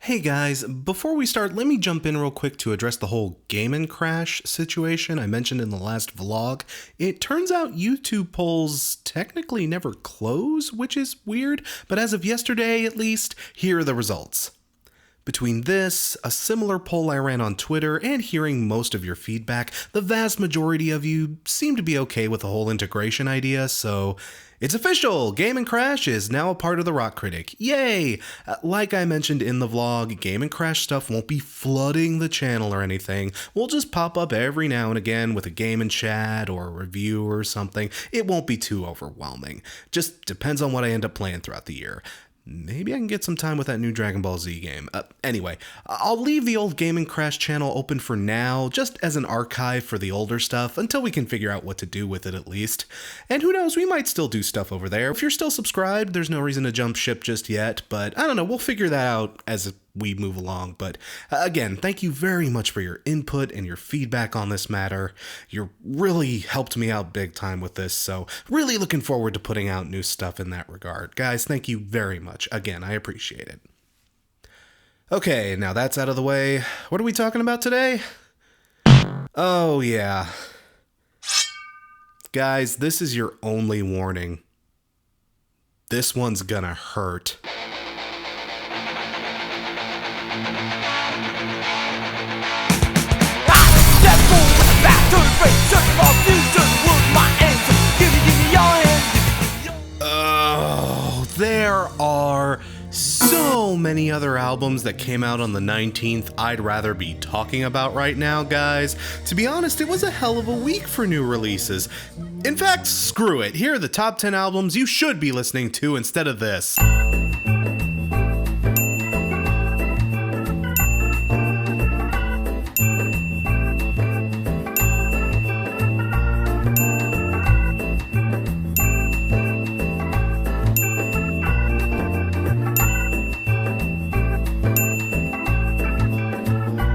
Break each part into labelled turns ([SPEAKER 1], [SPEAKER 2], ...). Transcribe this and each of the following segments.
[SPEAKER 1] Hey guys, before we start, let me jump in real quick to address the whole Game & Crash situation I mentioned in the last vlog. It turns out YouTube polls technically never close, which is weird, but as of yesterday at least, here are the results. Between this, a similar poll I ran on Twitter, and hearing most of your feedback, the vast majority of you seem to be okay with the whole integration idea, so it's official! Game & Crash is now a part of the Rock Critic. Yay! Like I mentioned in the vlog, Game & Crash stuff won't be flooding the channel or anything. We'll just pop up every now and again with a game and chat or a review or something. It won't be too overwhelming. Just depends on what I end up playing throughout the year. Maybe I can get some time with that new Dragon Ball Z game. Anyway, I'll leave the old Game & Crash channel open for now, just as an archive for the older stuff, until we can figure out what to do with it at least. And who knows, we might still do stuff over there. If you're still subscribed, there's no reason to jump ship just yet, but I don't know, we'll figure that out as we move along. But again, thank you very much for your input and your feedback on this matter. You really helped me out big time with this, so really looking forward to putting out new stuff in that regard. Guys, thank you very much. Again, I appreciate it. Okay, now that's out of the way. What are we talking about today? Oh, yeah. Guys, this is your only warning. This one's gonna hurt. Oh, there are so many other albums that came out on the 19th I'd rather be talking about right now, guys. To be honest, it was a hell of a week for new releases. In fact, screw it. Here are the top 10 albums you should be listening to instead of this.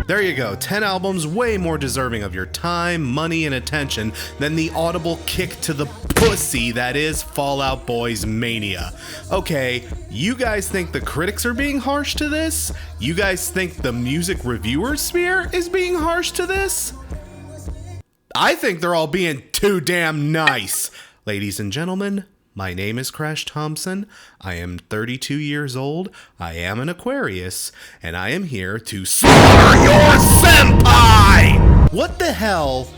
[SPEAKER 1] There you go, 10 albums way more deserving of your time, money, and attention than the audible kick to the pussy that is Fall Out Boy's Mania. Okay, you guys think the critics are being harsh to this? You guys think the music reviewer sphere is being harsh to this? I think they're all being too damn nice. Ladies and gentlemen, my name is Crash Thompson, I am 32 years old, I am an Aquarius, and I am here to slaughter your senpai! What the hell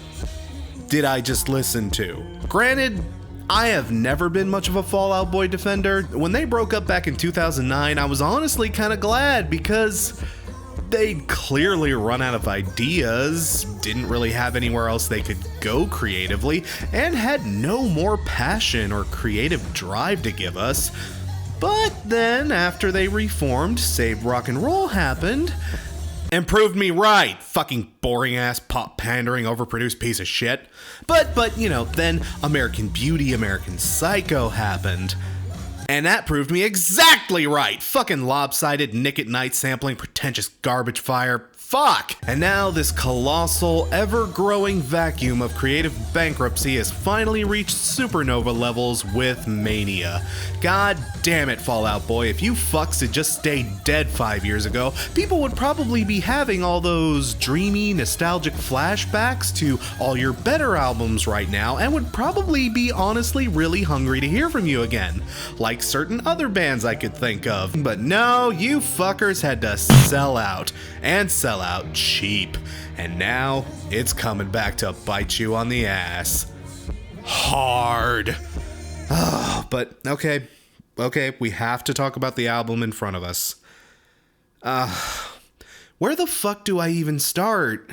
[SPEAKER 1] did I just listen to? Granted, I have never been much of a Fall Out Boy defender. When they broke up back in 2009, I was honestly kind of glad because they'd clearly run out of ideas, didn't really have anywhere else they could go creatively, and had no more passion or creative drive to give us. But then, after they reformed, Save Rock and Roll happened, and proved me right. Fucking boring ass, pop pandering, overproduced piece of shit. But you know, then American Beauty, American Psycho happened. And that proved me exactly right. Fucking lopsided, Nick at Night sampling, pretentious garbage fire. Fuck! And now this colossal, ever-growing vacuum of creative bankruptcy has finally reached supernova levels with Mania. God damn it, Fall Out Boy, if you fucks had just stayed dead 5 years ago, people would probably be having all those dreamy, nostalgic flashbacks to all your better albums right now, and would probably be honestly really hungry to hear from you again. Like certain other bands I could think of. But no, you fuckers had to sell out. And sell out cheap, and now it's coming back to bite you on the ass hard. But okay, we have to talk about the album in front of us. Where the fuck do I even start?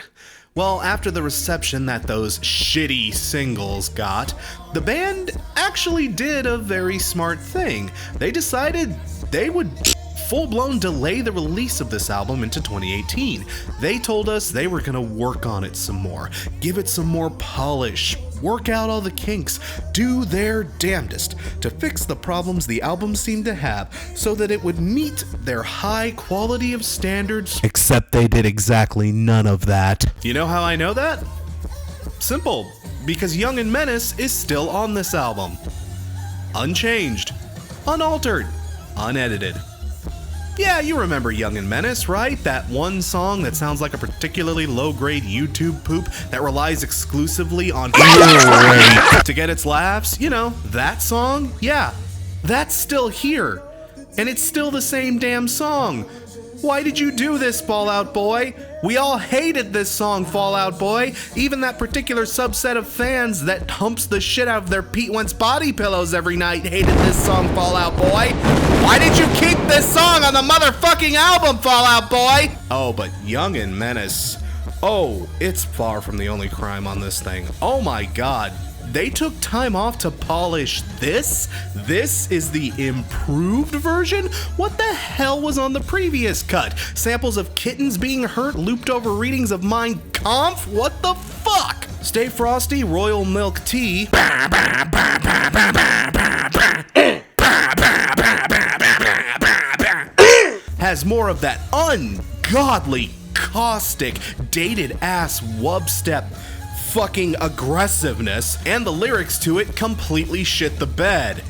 [SPEAKER 1] Well, after the reception that those shitty singles got, the band actually did a very smart thing. They decided they would full-blown delay the release of this album into 2018. They told us they were gonna work on it some more, give it some more polish, work out all the kinks, do their damnedest to fix the problems the album seemed to have so that it would meet their high quality of standards. Except they did exactly none of that. You know how I know that? Simple, because Young and Menace is still on this album. Unchanged, unaltered, unedited. Yeah, you remember Young and Menace, right? That one song that sounds like a particularly low-grade YouTube poop that relies exclusively on to get its laughs? You know, that song? Yeah, that's still here. And it's still the same damn song. Why did you do this, Fall Out Boy? We all hated this song, Fall Out Boy. Even that particular subset of fans that humps the shit out of their Pete Wentz body pillows every night hated this song, Fall Out Boy. Why did you keep this song on the motherfucking album, Fall Out Boy? Oh, but Young and Menace. Oh, it's far from the only crime on this thing. Oh my god. They took time off to polish this? This is the improved version? What the hell was on the previous cut? Samples of kittens being hurt, looped over readings of Mein Kampf? What the fuck? Stay Frosty, Royal Milk Tea has more of that ungodly, caustic, dated-ass wubstep fucking aggressiveness, and the lyrics to it completely shit the bed.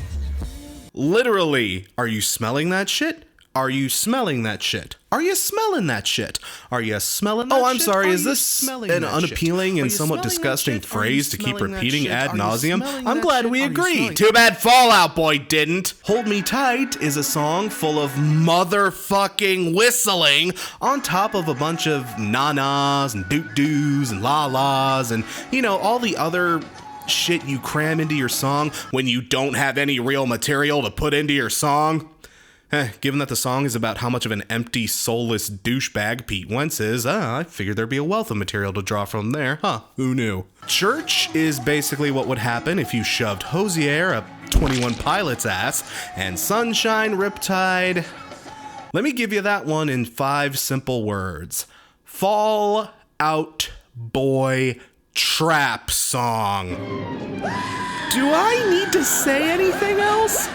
[SPEAKER 1] Literally, are you smelling that shit? Are you smelling that shit? Are you smelling that shit? Are you smelling that shit? Oh, I'm sorry, is this an unappealing and somewhat disgusting phrase to keep repeating ad nauseum? I'm glad we agree. Too bad Fall Out Boy didn't. Hold Me Tight is a song full of motherfucking whistling on top of a bunch of na-nas and doot-doos and la-las and, you know, all the other shit you cram into your song when you don't have any real material to put into your song. Given that the song is about how much of an empty, soulless douchebag Pete Wentz is, I figured there'd be a wealth of material to draw from there. Who knew? Church is basically what would happen if you shoved Hosier up 21 Pilots' ass, and Sunshine Riptide. Let me give you that one in 5 simple words. Fall Out Boy Trap Song. Do I need to say anything else?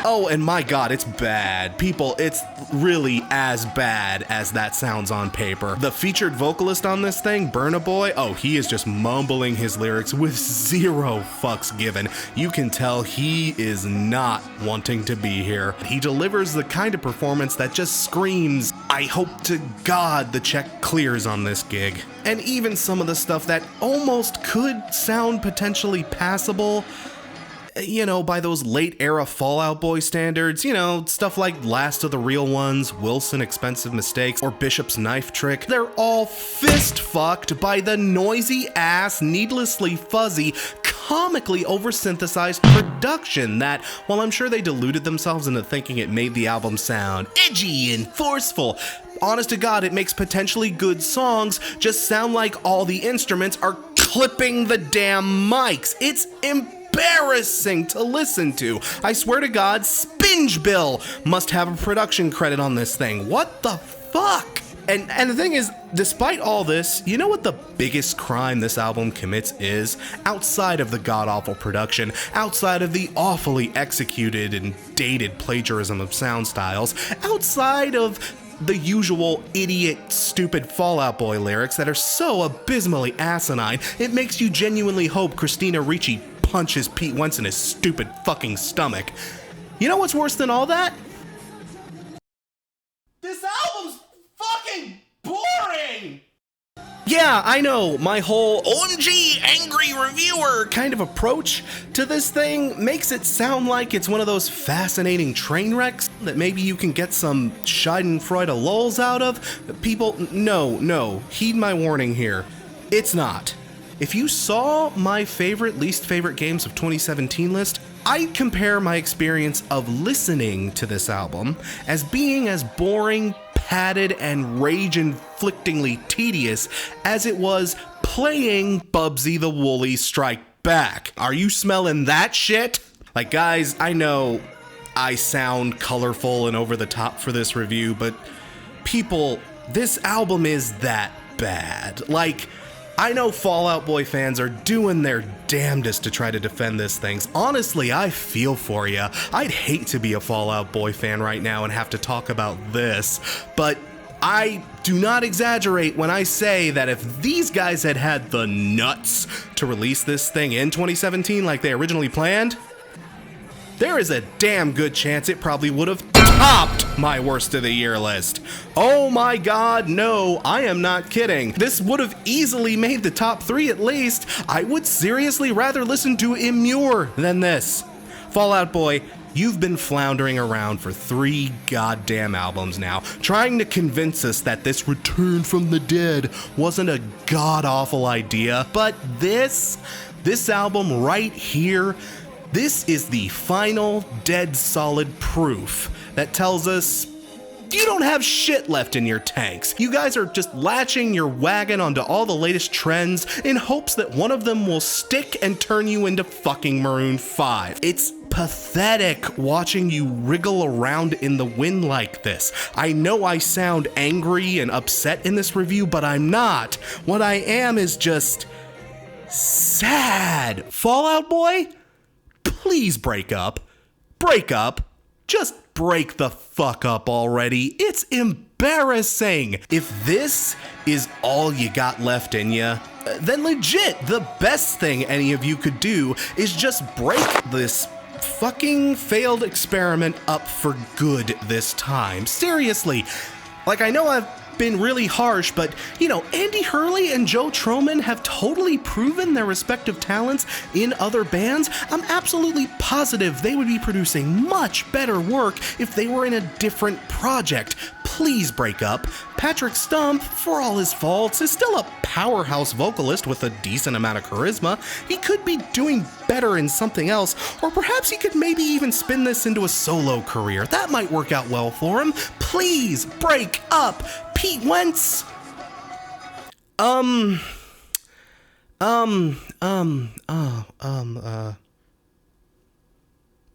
[SPEAKER 1] Oh, and my god, it's bad. People, it's really as bad as that sounds on paper. The featured vocalist on this thing, Burna Boy, oh, he is just mumbling his lyrics with zero fucks given. You can tell he is not wanting to be here. He delivers the kind of performance that just screams, I hope to God the check clears on this gig. And even some of the stuff that almost could sound potentially passable, you know, by those late era Fall Out Boy standards, you know, stuff like Last of the Real Ones, Wilson Expensive Mistakes, or Bishop's Knife Trick, they're all fist fucked by the noisy ass, needlessly fuzzy, comically oversynthesized production that, while I'm sure they deluded themselves into thinking it made the album sound edgy and forceful, honest to God, it makes potentially good songs just sound like all the instruments are clipping the damn mics. It's embarrassing to listen to. I swear to God, Spinge Bill must have a production credit on this thing. What the fuck? And the thing is, despite all this, you know what the biggest crime this album commits is? Outside of the god-awful production, outside of the awfully executed and dated plagiarism of sound styles, outside of the usual idiot, stupid Fall Out Boy lyrics that are so abysmally asinine, it makes you genuinely hope Christina Ricci punches Pete Wentz in his stupid fucking stomach. You know what's worse than all that? This album's fucking boring! Yeah, I know, my whole OMG angry reviewer kind of approach to this thing makes it sound like it's one of those fascinating train wrecks that maybe you can get some schadenfreude lulz out of. People, no, heed my warning here. It's not. If you saw my favorite, least favorite games of 2017 list, I'd compare my experience of listening to this album as being as boring, padded, and rage-inflictingly tedious as it was playing Bubsy the Woolly Strike Back. Are you smelling that shit? Like, guys, I know I sound colorful and over the top for this review, but people, this album is that bad. Like, I know Fall Out Boy fans are doing their damnedest to try to defend this thing. Honestly, I feel for ya. I'd hate to be a Fall Out Boy fan right now and have to talk about this, but I do not exaggerate when I say that if these guys had had the nuts to release this thing in 2017 like they originally planned, there is a damn good chance it probably would have topped my worst of the year list. Oh my god, no, I am not kidding. This would have easily made the top 3 at least. I would seriously rather listen to Immure than this. Fall Out Boy, you've been floundering around for 3 goddamn albums now, trying to convince us that this Return from the Dead wasn't a god-awful idea, but this album right here, this is the final dead solid proof that tells us you don't have shit left in your tanks. You guys are just latching your wagon onto all the latest trends in hopes that one of them will stick and turn you into fucking Maroon 5. It's pathetic watching you wriggle around in the wind like this. I know I sound angry and upset in this review, but I'm not. What I am is just sad. Fall Out Boy, please break up. Break up. Just break the fuck up already. It's embarrassing. If this is all you got left in you, then legit, the best thing any of you could do is just break this fucking failed experiment up for good this time. Seriously. Like, I know I've been really harsh, but, you know, Andy Hurley and Joe Troman have totally proven their respective talents in other bands. I'm absolutely positive they would be producing much better work if they were in a different project. Please break up. Patrick Stump, for all his faults, is still a powerhouse vocalist with a decent amount of charisma. He could be doing better in something else, or perhaps he could maybe even spin this into a solo career. That might work out well for him. Please break up. Pete Wentz.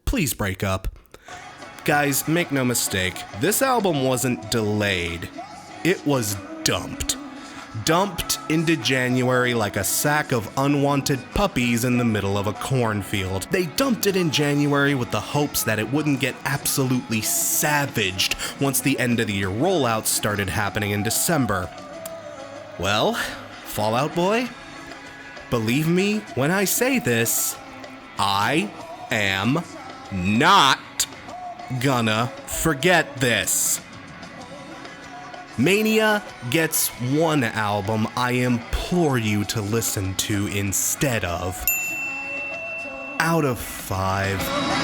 [SPEAKER 1] Please break up. Guys, make no mistake, this album wasn't delayed. It was dumped. Dumped into January like a sack of unwanted puppies in the middle of a cornfield. They dumped it in January with the hopes that it wouldn't get absolutely savaged once the end of the year rollouts started happening in December. Well, Fall Out Boy, believe me when I say this, I am not gonna forget this. Mania gets one album I implore you to listen to instead of. Out of 5.